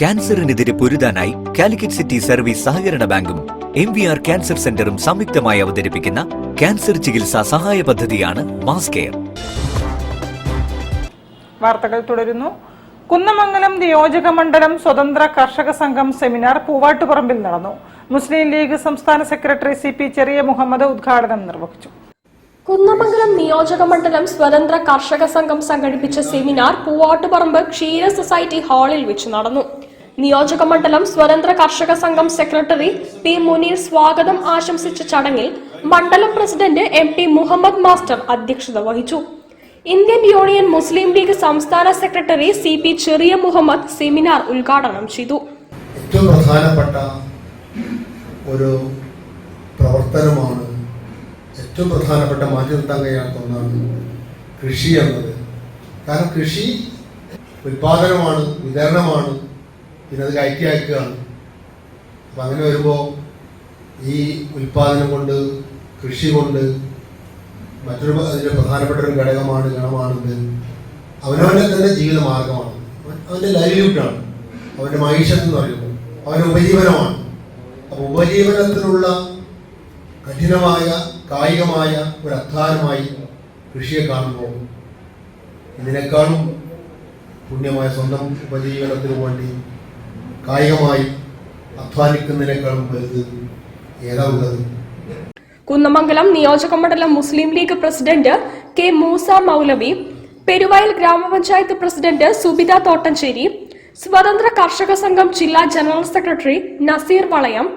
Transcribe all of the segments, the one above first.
ക്യാൻസറിനെതിരെ പൊരുതാനായി Calicut city service സഹകരണ ബാങ്കും MVR cancer സെന്ററും സംയുക്തമായി അവതരിപ്പിക്കുന്ന ക്യാൻസർ ചികിത്സാ സഹായ പദ്ധതിയാണ് മാസ് കെയർ. വാർത്തകൾ തുടരുന്നു. കുന്നമംഗലം നിയോജക മണ്ഡലം സ്വതന്ത്ര കർഷക സംഘം സെമിനാർ പൂവാട്ടുപറമ്പിൽ നടന്നു. മുസ്ലിം ലീഗ് സംസ്ഥാന സെക്രട്ടറി CP ചെറിയ മുഹമ്മദ് ഉദ്ഘാടനം നിർവഹിച്ചു. കുന്നമംഗലം നിയോജക മണ്ഡലം സ്വതന്ത്ര കർഷക സംഘം സംഘടിപ്പിച്ച സെമിനാർ പൂവാട്ടുപറമ്പ് ക്ഷീര സൊസൈറ്റി ഹാളിൽ വെച്ച് നടന്നു. നിയോജക മണ്ഡലം സ്വതന്ത്ര കർഷക സംഘം സെക്രട്ടറി P മുനീർ സ്വാഗതം ആശംസിച്ച ചടങ്ങിൽ മണ്ഡലം പ്രസിഡന്റ് MT മുഹമ്മദ് മാസ്റ്റർ അധ്യക്ഷത വഹിച്ചു. ഇന്ത്യൻ യൂണിയൻ മുസ്ലിം ലീഗ് സംസ്ഥാന സെക്രട്ടറി CP ചെറിയ മുഹമ്മദ് സെമിനാർ ഉദ്ഘാടനം ചെയ്തു. ഏറ്റവും പ്രധാനപ്പെട്ട ഒരു പ്രവർത്തനമാണ്, ഏറ്റവും പ്രധാനപ്പെട്ട മാറ്റി നിർത്താൻ കഴിയാത്ത ഒന്നാണ് കൃഷി എന്നത്. കാരണം കൃഷി ഉൽപാദനമാണ്, വിതരണമാണ്, പിന്നെ അത് കയറ്റി അയക്കുകയാണ്. അപ്പം അങ്ങനെ വരുമ്പോൾ ഈ ഉൽപാദനം കൊണ്ട്, കൃഷി കൊണ്ട് മറ്റൊരു അതിൻ്റെ പ്രധാനപ്പെട്ട ഒരു ഗണമാണിത്. അവനവൻ്റെ തന്നെ ജീവിത മാർഗമാണ്, അവൻ്റെ ലൈവ്ലിഹുഡാണ്, അവൻ്റെ മൈഷത്ത് എന്ന് പറയുമ്പോൾ അവൻ്റെ ഉപജീവനമാണ്. അപ്പോൾ ഉപജീവനത്തിനുള്ള കഠിനമായ കായികമായ ഒരു അധ്വാനമായി കൃഷിയെ കാണുമ്പോൾ ഇതിനേക്കാളും പുണ്യമായ സ്വന്തം ഉപജീവനത്തിന് വേണ്ടി കായികമായി അധ്വാനിക്കുന്നതിനേക്കാളും വലുത് ഏതാ ഉള്ളത്? കുന്നമംഗലം നിയോജക മണ്ഡലം മുസ്ലിം ലീഗ് പ്രസിഡന്റ് K മൂസ മൗലവി, പെരുവയൽ ഗ്രാമപഞ്ചായത്ത് പ്രസിഡന്റ് സുബിത തോട്ടഞ്ചേരി, സ്വതന്ത്ര കർഷക സംഘം ജില്ലാ ജനറൽ സെക്രട്ടറി നസീർ വളയം,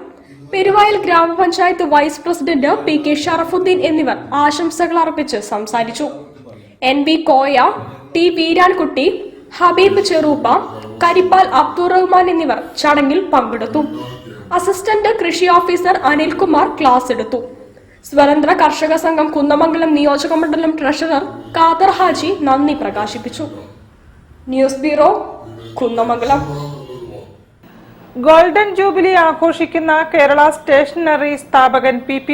പെരുവയൽ ഗ്രാമപഞ്ചായത്ത് വൈസ് പ്രസിഡന്റ് PK ഷറഫുദ്ദീൻ എന്നിവർ ആശംസകൾ അർപ്പിച്ച് സംസാരിച്ചു. NB കോയ, T വീരാൻകുട്ടി, ഹബീബ് ചെറൂപ്പ, കരിപ്പാൽ അബ്ദുറഹ്മാൻ എന്നിവർ ചടങ്ങിൽ പങ്കെടുത്തു. അസിസ്റ്റന്റ് കൃഷി ഓഫീസർ അനിൽകുമാർ ക്ലാസ് എടുത്തു. സ്വതന്ത്ര കർഷക സംഘം കുന്നമംഗലം നിയോജക മണ്ഡലം ട്രഷറർ ഖാദർ ഹാജി നന്ദി പ്രകാശിപ്പിച്ചു. News bureau, Kunnamangalam. Golden jubilee ആഘോഷിക്കുന്ന കേരള സ്റ്റേഷനറി സ്ഥാപകൻ PP